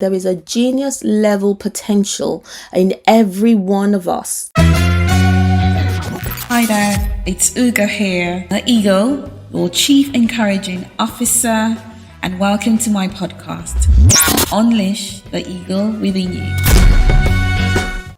There is a genius level potential in every one of us. Hi there, it's Ugo here, the Eagle, your Chief Encouraging Officer, and welcome to my podcast, Unleash the Eagle Within You.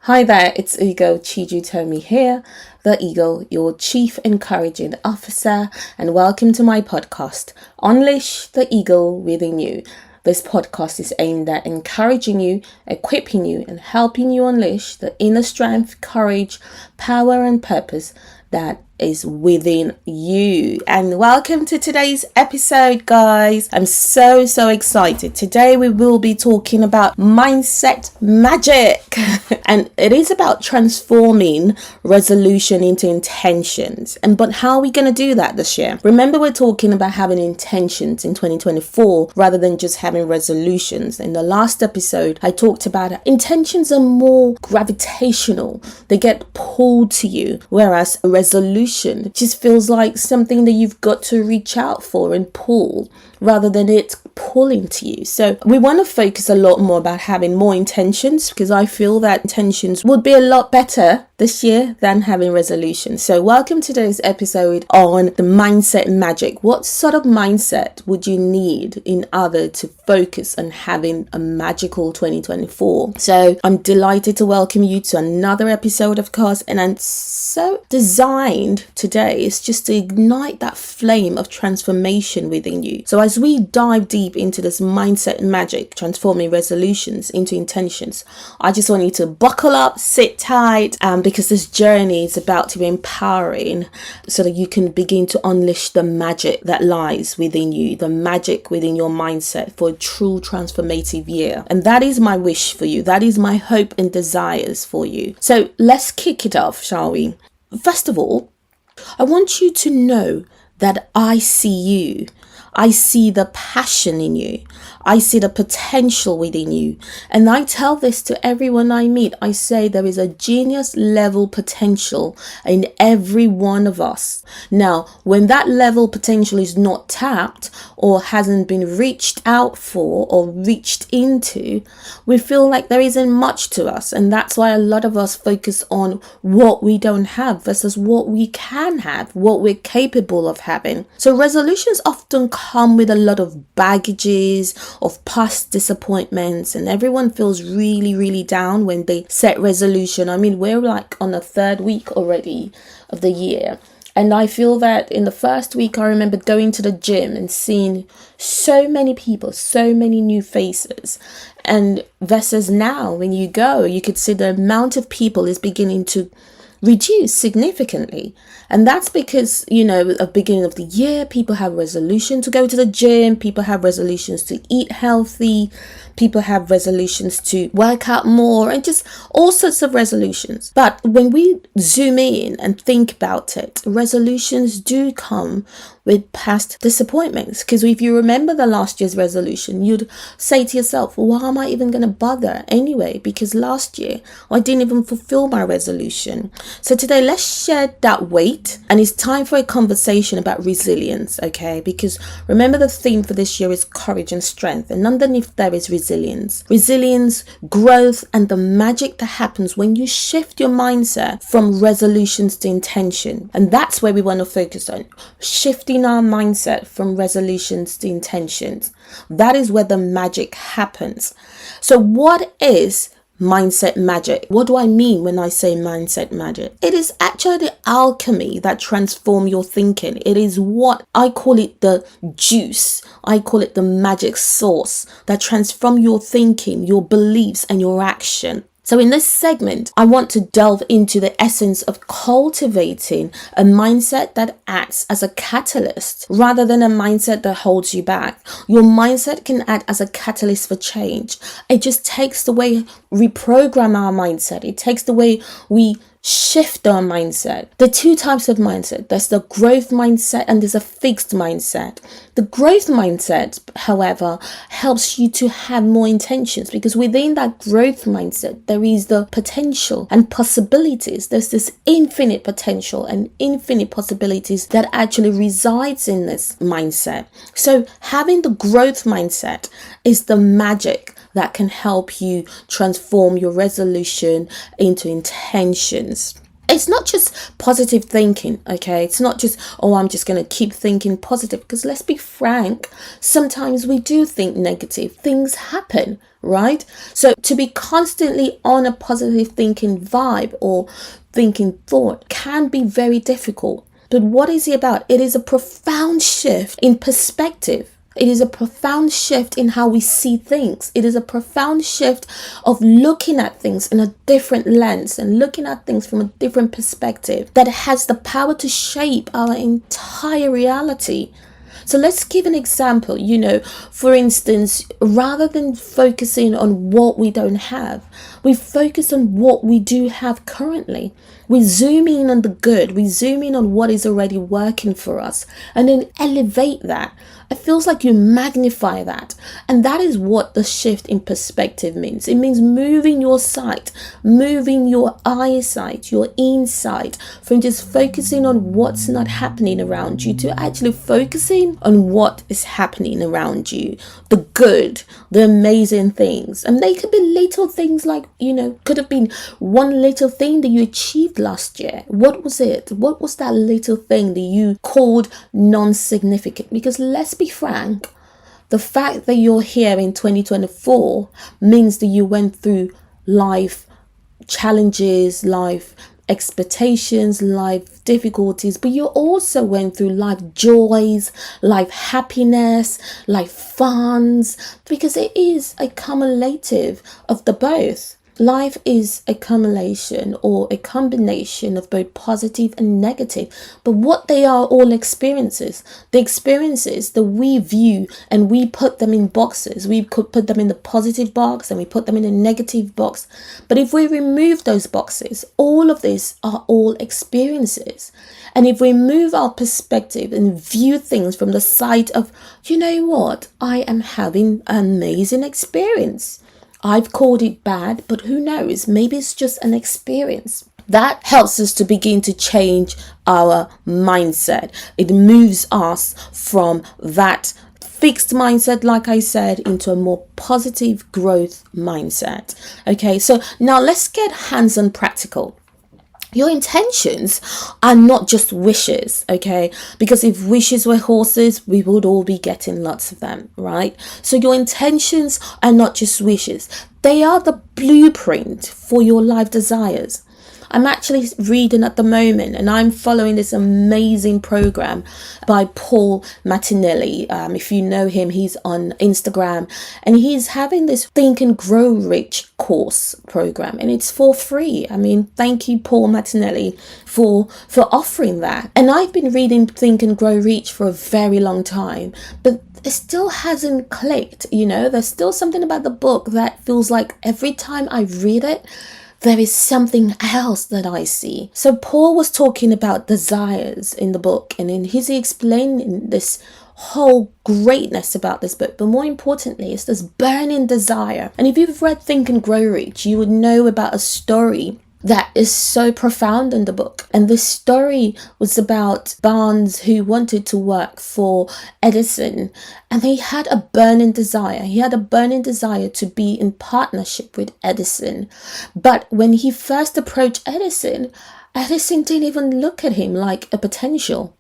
Hi there, it's Ugo Chijiutomi here, the Eagle, your Chief Encouraging Officer, and welcome to my podcast, Unleash the Eagle Within You. This podcast is aimed at encouraging you, equipping you, and helping you unleash the inner strength, courage, power, and purpose that is within you. And welcome to today's episode, guys. I'm so excited. Today we will be talking about mindset magic. And it is about transforming resolution into intentions. But how are we going to do that this year? Remember, we're talking about having intentions in 2024 rather than just having resolutions. In the last episode, I talked about intentions are more gravitational. They get pulled to you, whereas a resolution just feels like something that you've got to reach out for and pull rather than it pulling to you. So we want to focus a lot more about having more intentions, because I feel that intentions would be a lot better this year than having resolutions. So welcome to today's episode on the mindset magic. What sort of mindset would you need in order to focus on having a magical 2024? So I'm delighted to welcome you to another episode, of course, and I'm so designed today is just to ignite that flame of transformation within you. So as we dive deep into this mindset magic, transforming resolutions into intentions, I just want you to buckle up, sit tight, because this journey is about to be empowering so that you can begin to unleash the magic that lies within you, the magic within your mindset for a true transformative year. And that is my wish for you. That is my hope and desires for you. So let's kick it off, shall we? First of all, I want you to know that I see you. I see the passion in you. I see the potential within you. And I tell this to everyone I meet. I say there is a genius level potential in every one of us. Now, when that level potential is not tapped or hasn't been reached out for or reached into, we feel like there isn't much to us. And that's why a lot of us focus on what we don't have versus what we can have, what we're capable of having. So resolutions often come with a lot of baggages of past disappointments, and everyone feels really down when they set resolution. I mean, we're like on the third week already of the year, and I feel that in the first week I remember going to the gym and seeing so many people, so many new faces, and versus now when you go, you could see the amount of people is beginning to reduce significantly. And that's because, at the beginning of the year, people have resolution to go to the gym, people have resolutions to eat healthy, people have resolutions to work out more, and just all sorts of resolutions. But when we zoom in and think about it, resolutions do come with past disappointments. Because if you remember the last year's resolution, you'd say to yourself, why am I even going to bother anyway? Because last year I didn't even fulfill my resolution. So today, let's shed that weight, and it's time for a conversation about resilience, okay? Because remember, the theme for this year is courage and strength, and underneath there is resilience. Resilience, growth, and the magic that happens when you shift your mindset from resolutions to intention. And that's where we want to focus on, shifting our mindset from resolutions to intentions. That is where the magic happens. So what is mindset magic? What do I mean when I say mindset magic? It is actually the alchemy that transforms your thinking. It is what I call it, the juice. I call it the magic sauce that transforms your thinking, your beliefs, and your action. So in this segment, I want to delve into the essence of cultivating a mindset that acts as a catalyst rather than a mindset that holds you back. Your mindset can act as a catalyst for change. It just takes the way we program our mindset. It takes the way we shift our mindset. The two types of mindset, there's the growth mindset and there's a fixed mindset. The growth mindset, however, helps you to have more intentions, because within that growth mindset, there is the potential and possibilities. There's this infinite potential and infinite possibilities that actually resides in this mindset. So having the growth mindset is the magic that can help you transform your resolution into intentions. It's not just positive thinking, okay? It's not just, oh, I'm just going to keep thinking positive, because let's be frank, sometimes we do think negative. Things happen, right? So to be constantly on a positive thinking vibe or thinking thought can be very difficult. But what is it about? It is a profound shift in perspective. It is a profound shift in how we see things. It is a profound shift of looking at things in a different lens and looking at things from a different perspective that has the power to shape our entire reality. So let's give an example. For instance, rather than focusing on what we don't have, we focus on what we do have currently. We zoom in on the good. We zoom in on what is already working for us and then elevate that. It feels like you magnify that. And that is what the shift in perspective means. It means moving your sight, moving your eyesight, your insight from just focusing on what's not happening around you to actually focusing on what is happening around you. The good, the amazing things. And they could be little things like, could have been one little thing that you achieved last year. What was it? What was that little thing that you called non-significant? Because let's be frank, the fact that you're here in 2024 means that you went through life challenges, life expectations, life difficulties, but you also went through life joys, life happiness, life funs, because it is a cumulative of the both. Life is a cumulation or a combination of both positive and negative, but what they are all experiences. The experiences that we view and we put them in boxes. We could put them in the positive box and we put them in the negative box. But if we remove those boxes, all of these are all experiences. And if we move our perspective and view things from the side of, I am having an amazing experience. I've called it bad, but who knows? Maybe it's just an experience. That helps us to begin to change our mindset. It moves us from that fixed mindset, like I said, into a more positive growth mindset. Okay, so now let's get hands-on practical. Your intentions are not just wishes, okay? Because if wishes were horses, we would all be getting lots of them, right? So your intentions are not just wishes. They are the blueprint for your life desires. I'm actually reading at the moment and I'm following this amazing program by Paul Martinelli. If you know him, he's on Instagram and he's having this Think and Grow Rich course program and it's for free. Thank you, Paul Martinelli, for offering that. And I've been reading Think and Grow Rich for a very long time, but it still hasn't clicked. There's still something about the book that feels like every time I read it, there is something else that I see. So Paul was talking about desires in the book, and in his explaining this whole greatness about this book, but more importantly, it's this burning desire. And if you've read Think and Grow Rich, you would know about a story that is so profound in the book. And this story was about Barnes, who wanted to work for Edison, and he had a burning desire. He had a burning desire to be in partnership with Edison. But when he first approached Edison didn't even look at him like a potential.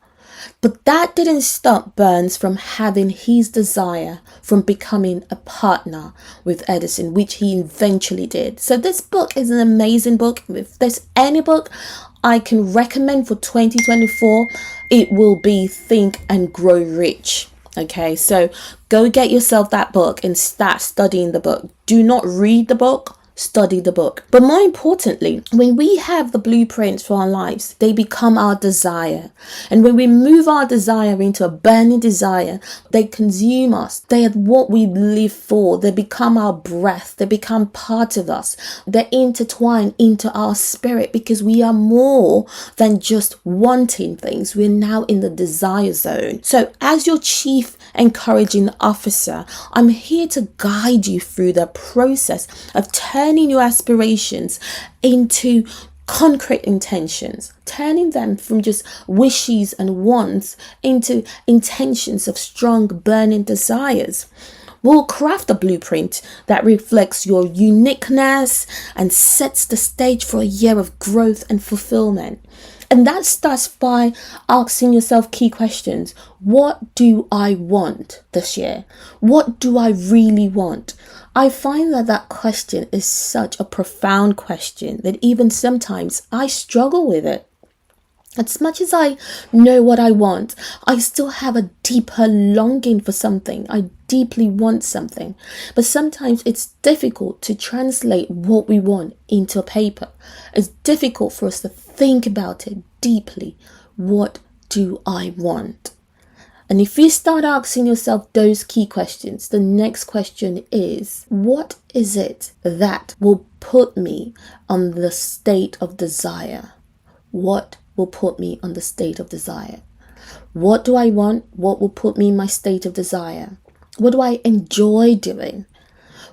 But that didn't stop Burns from having his desire from becoming a partner with Edison, which he eventually did. So this book is an amazing book. If there's any book I can recommend for 2024, it will be Think and Grow Rich. Okay, so go get yourself that book and start studying the book. Do not read the book. Study the book. But more importantly, when we have the blueprints for our lives, they become our desire. And when we move our desire into a burning desire, they consume us. They are what we live for. They become our breath. They become part of us. They intertwine into our spirit because we are more than just wanting things. We're now in the desire zone. So as your chief encouraging officer, I'm here to guide you through the process of turning your aspirations into concrete intentions, turning them from just wishes and wants into intentions of strong burning desires. We'll craft a blueprint that reflects your uniqueness and sets the stage for a year of growth and fulfillment. And that starts by asking yourself key questions. What do I want this year? What do I really want? I find that question is such a profound question that even sometimes I struggle with it. As much as I know what I want, I still have a deeper longing for something. I deeply want something. But sometimes it's difficult to translate what we want into paper. It's difficult for us to think about it deeply. What do I want? And if you start asking yourself those key questions, the next question is, what is it that will put me on the state of desire? What will put me on the state of desire? What do I want? What will put me in my state of desire? What do I enjoy doing?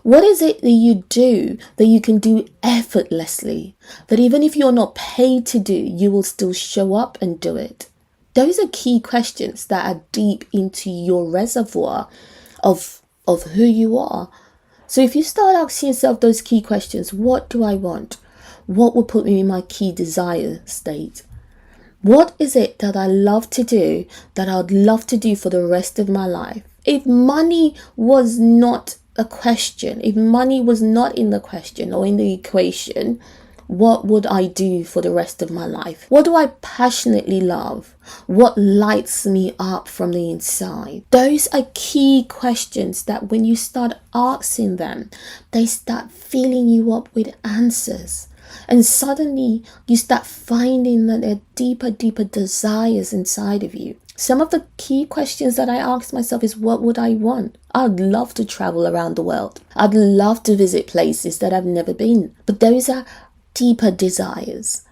What is it that you do that you can do effortlessly? That even if you're not paid to do, you will still show up and do it? Those are key questions that are deep into your reservoir of who you are. So if you start asking yourself those key questions, what do I want? What will put me in my key desire state? What is it that I love to do that I'd love to do for the rest of my life? If money was not a question, if money was not in the question or in the equation, what would I do for the rest of my life? What do I passionately love? What lights me up from the inside? Those are key questions that when you start asking them, they start filling you up with answers. And suddenly you start finding that there are deeper desires inside of you. Some of the key questions that I asked myself is, what would I want? I'd love to travel around the world. I'd love to visit places that I've never been. But those are deeper desires.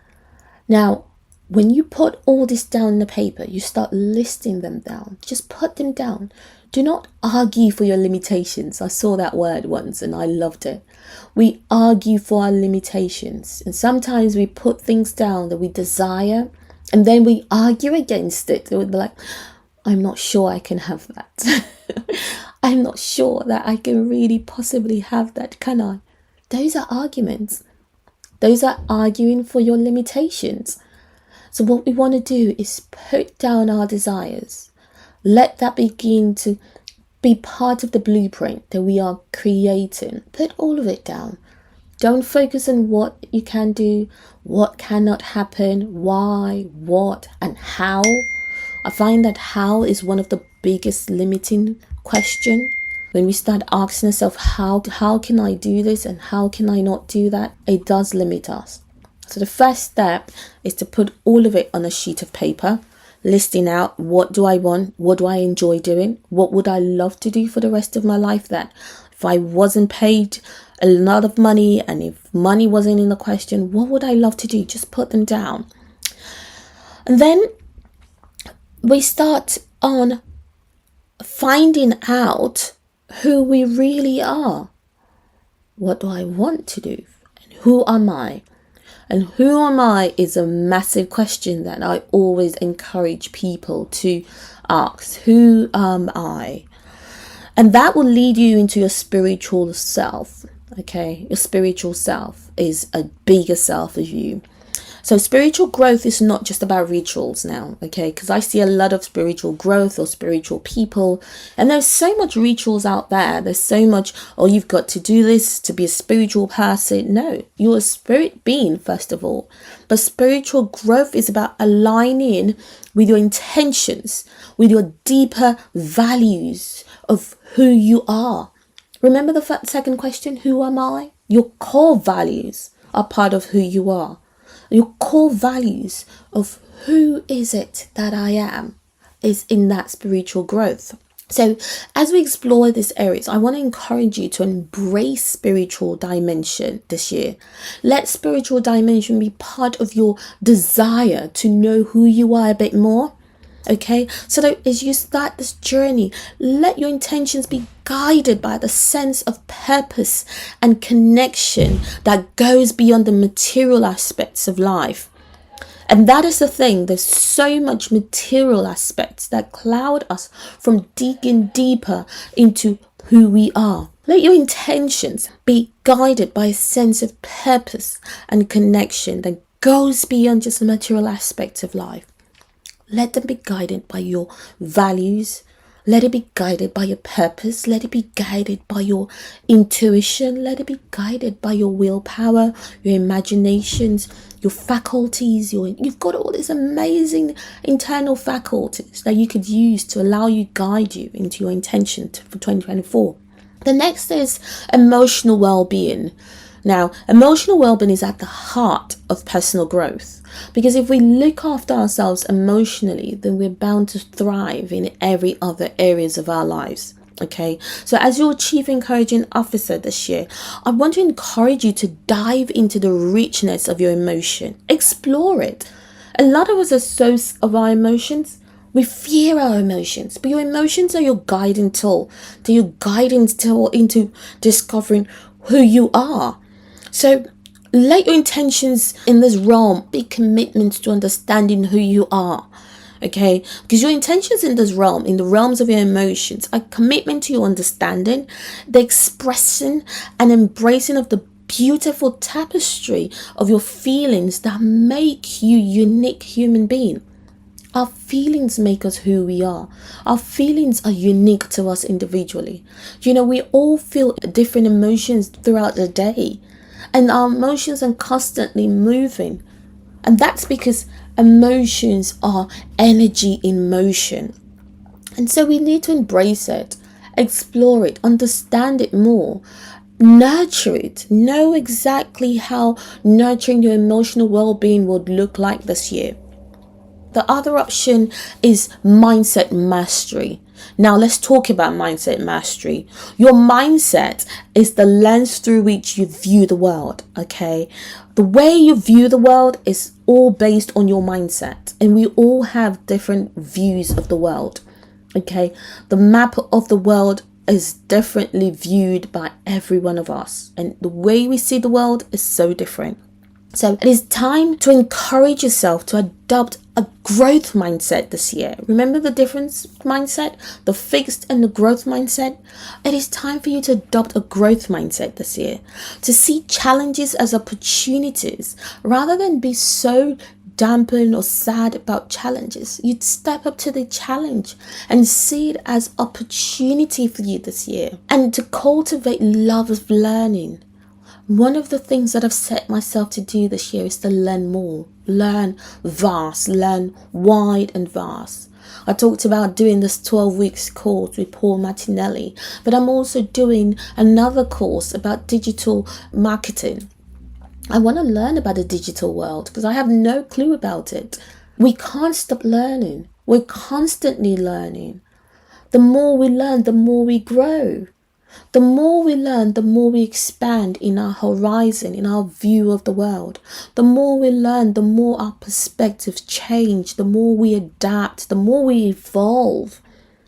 Now, when you put all this down in the paper, you start listing them down. Just put them down. Do not argue for your limitations. I saw that word once and I loved it. We argue for our limitations. And sometimes we put things down that we desire and then we argue against it. It would be like, I'm not sure I can have that. I'm not sure that I can really possibly have that, can I? Those are arguments. Those are arguing for your limitations. So what we want to do is put down our desires. Let that begin to be part of the blueprint that we are creating. Put all of it down. Don't focus on what you can do, what cannot happen, why, what, and how. I find that how is one of the biggest limiting questions. When we start asking ourselves, how can I do this and how can I not do that? It does limit us. So the first step is to put all of it on a sheet of paper, listing out what do I want, what do I enjoy doing, what would I love to do for the rest of my life, that if I wasn't paid a lot of money and if money wasn't in the question, what would I love to do? Just put them down. And then we start on finding out who we really are. What do I want to do? And who am I? And who am I is a massive question that I always encourage people to ask. Who am I? And that will lead you into your spiritual self. Okay, your spiritual self is a bigger self of you. So spiritual growth is not just about rituals now, okay? Because I see a lot of spiritual growth or spiritual people, and there's so much rituals out there. There's so much, oh, you've got to do this to be a spiritual person. No, you're a spirit being, first of all. But spiritual growth is about aligning with your intentions, with your deeper values of who you are. Remember the second question, who am I? Your core values are part of who you are. Your core values of who is it that I am is in that spiritual growth. So as we explore these areas, I want to encourage you to embrace spiritual dimension this year. Let spiritual dimension be part of your desire to know who you are a bit more. Okay, so that as you start this journey, let your intentions be guided by the sense of purpose and connection that goes beyond the material aspects of life. And that is the thing, there's so much material aspects that cloud us from digging deeper into who we are. Let your intentions be guided by a sense of purpose and connection that goes beyond just the material aspects of life. Let them be guided by your values. Let it be guided by your purpose. Let it be guided by your intuition. Let it be guided by your willpower, your imaginations, your faculties. You've got all these amazing internal faculties that you could use to allow you, guide you into your intention for 2024. The next is emotional well-being. Now, emotional well-being is at the heart of personal growth, because if we look after ourselves emotionally, then we're bound to thrive in every other areas of our lives. Okay, so as your Chief Encouraging Officer this year, I want to encourage you to dive into the richness of your emotion. Explore it. A lot of us are so of our emotions. We fear our emotions, but your emotions are your guiding tool. They're your guidance tool into discovering who you are. So let your intentions in this realm be commitments to understanding who you are. Okay, because your intentions in this realm, in the realms of your emotions, are commitment to your understanding, the expressing and embracing of the beautiful tapestry of your feelings that make you unique human being. Our feelings make us who we are. Our feelings are unique to us individually. We all feel different emotions throughout the day, and our emotions are constantly moving. And that's because emotions are energy in motion. And so we need to embrace it, explore it, understand it more, nurture it, know exactly how nurturing your emotional well-being would look like this year. The other option is mindset mastery. Now let's talk about mindset mastery. Your mindset is the lens through which you view the world, okay? The way you view the world is all based on your mindset, and we all have different views of the world, okay? The map of the world is differently viewed by every one of us, and the way we see the world is so different. So it is time to encourage yourself to adopt a growth mindset this year. Remember the difference mindset, the fixed and the growth mindset? It is time for you to adopt a growth mindset this year, to see challenges as opportunities rather than be so dampened or sad about challenges. You'd step up to the challenge and see it as opportunity for you this year, and to cultivate love of learning. One of the things that I've set myself to do this year is to learn more, learn vast, learn wide and vast. I talked about doing this 12 weeks course with Paul Martinelli, but I'm also doing another course about digital marketing. I want to learn about the digital world because I have no clue about it. We can't stop learning. We're constantly learning. The more we learn, the more we grow. The more we learn, the more we expand in our horizon, in our view of the world. The more we learn, the more our perspectives change, the more we adapt, the more we evolve.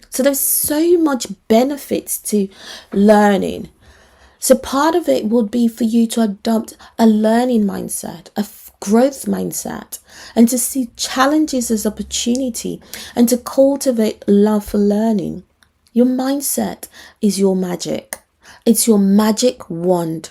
So there's so much benefits to learning. So part of it would be for you to adopt a learning mindset, a growth mindset, and to see challenges as opportunity, and to cultivate love for learning. Your mindset is your magic. It's your magic wand.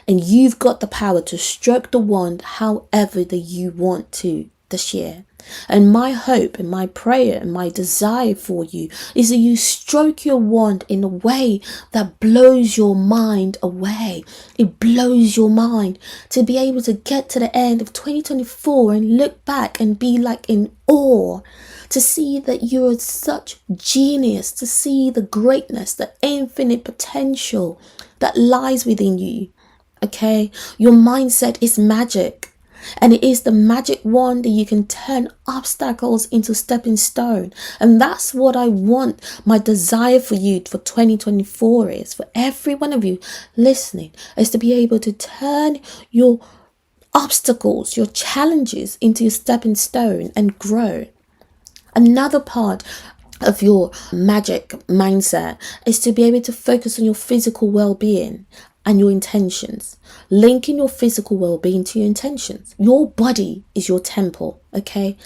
And you've got the power to stroke the wand however that you want to this year. And my hope and my prayer and my desire for you is that you stroke your wand in a way that blows your mind away. It blows your mind to be able to get to the end of 2024 and look back and be like in awe, to see that you're such genius, to see the greatness, the infinite potential that lies within you. Okay, your mindset is magic. And it is the magic wand that you can turn obstacles into stepping stone. And that's what I want. My desire for you for 2024 is, for every one of you listening, is to be able to turn your obstacles, your challenges into a stepping stone and grow. Another part of your magic mindset is to be able to focus on your physical well-being. and your intentions. Linking your physical well-being to your intentions. Your body is your temple, okay?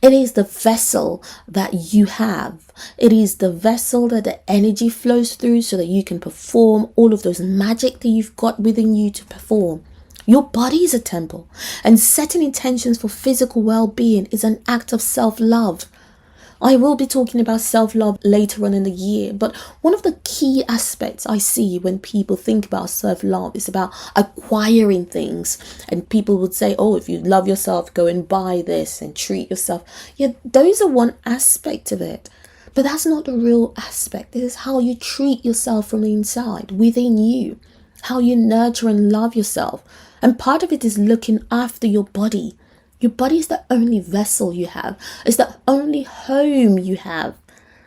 It is the vessel that you have. It is the vessel that the energy flows through so that you can perform all of those magic that you've got within you to perform. Your body is a temple, and setting intentions for physical well-being is an act of self-love. I will be talking about self-love later on in the year, but one of the key aspects I see when people think about self-love is about acquiring things. And people would say, oh, if you love yourself, go and buy this and treat yourself. Yeah, those are one aspect of it. But that's not the real aspect. It is how you treat yourself from the inside, within you, how you nurture and love yourself. And part of it is looking after your body. Your body is the only vessel you have. It's the only home you have.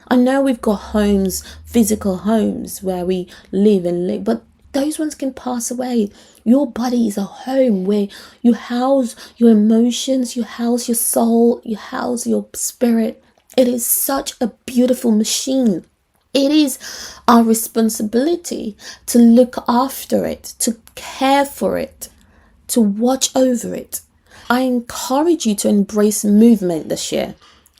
I know we've got homes, physical homes where we live, but those ones can pass away. Your body is a home where you house your emotions, you house your soul, you house your spirit. It is such a beautiful machine. It is our responsibility to look after it, to care for it, to watch over it. I encourage you to embrace movement this year.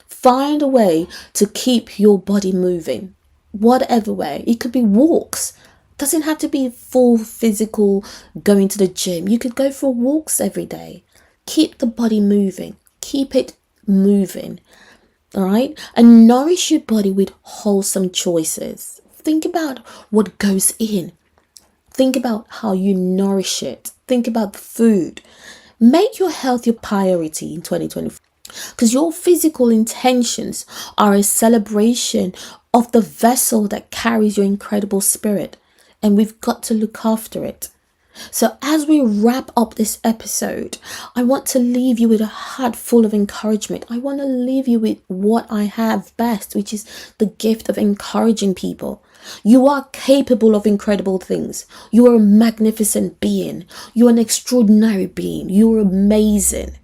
Find a way to keep your body moving, whatever way. It could be walks. Doesn't have to be full physical going to the gym. You could go for walks every day. Keep the body moving. Keep it moving. All right? And nourish your body with wholesome choices. Think about what goes in. Think about how you nourish it. Think about the food. Make your health your priority in 2024, because your physical intentions are a celebration of the vessel that carries your incredible spirit, and we've got to look after it. So as we wrap up this episode, I want to leave you with a heart full of encouragement. I want to leave you with what I have best, which is the gift of encouraging people. You are capable of incredible things. You are a magnificent being. You are an extraordinary being. You are amazing.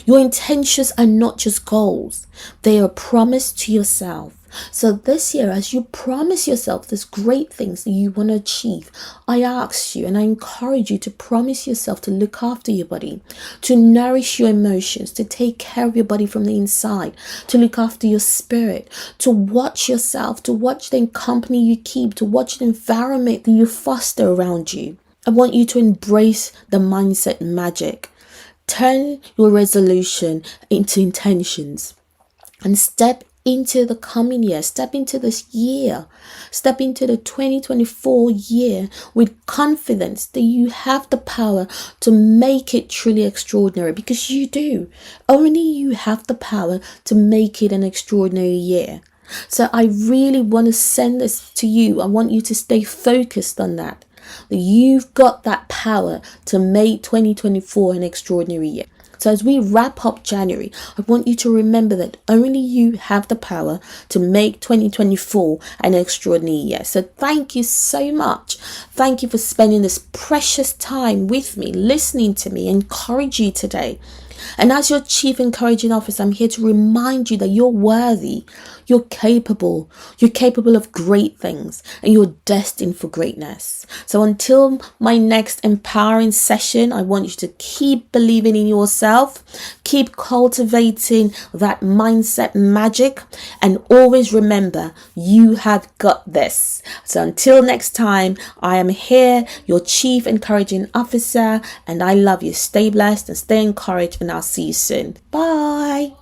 Your intentions are not just goals. They are a promise to yourself. So this year, as you promise yourself these great things that you want to achieve, I ask you and I encourage you to promise yourself to look after your body, to nourish your emotions, to take care of your body from the inside, to look after your spirit, to watch yourself, to watch the company you keep, to watch the environment that you foster around you. I want you to embrace the mindset magic. Turn your resolution into intentions and step into the coming year, step into this year, step into the 2024 year with confidence that you have the power to make it truly extraordinary, because you do. Only you have the power to make it an extraordinary year. So I really want to send this to you. I want you to stay focused on that. You've got that power to make 2024 an extraordinary year. So as we wrap up January, I want you to remember that only you have the power to make 2024 an extraordinary year. So thank you so much. Thank you for spending this precious time with me, listening to me, encourage you today. And as your Chief Encouraging Officer, I'm here to remind you that you're worthy, you're capable of great things, and you're destined for greatness. So until my next empowering session, I want you to keep believing in yourself, keep cultivating that mindset magic, and always remember, you have got this. So until next time, I am here, your Chief Encouraging Officer, and I love you. Stay blessed and stay encouraged, and I'll see you soon. Bye.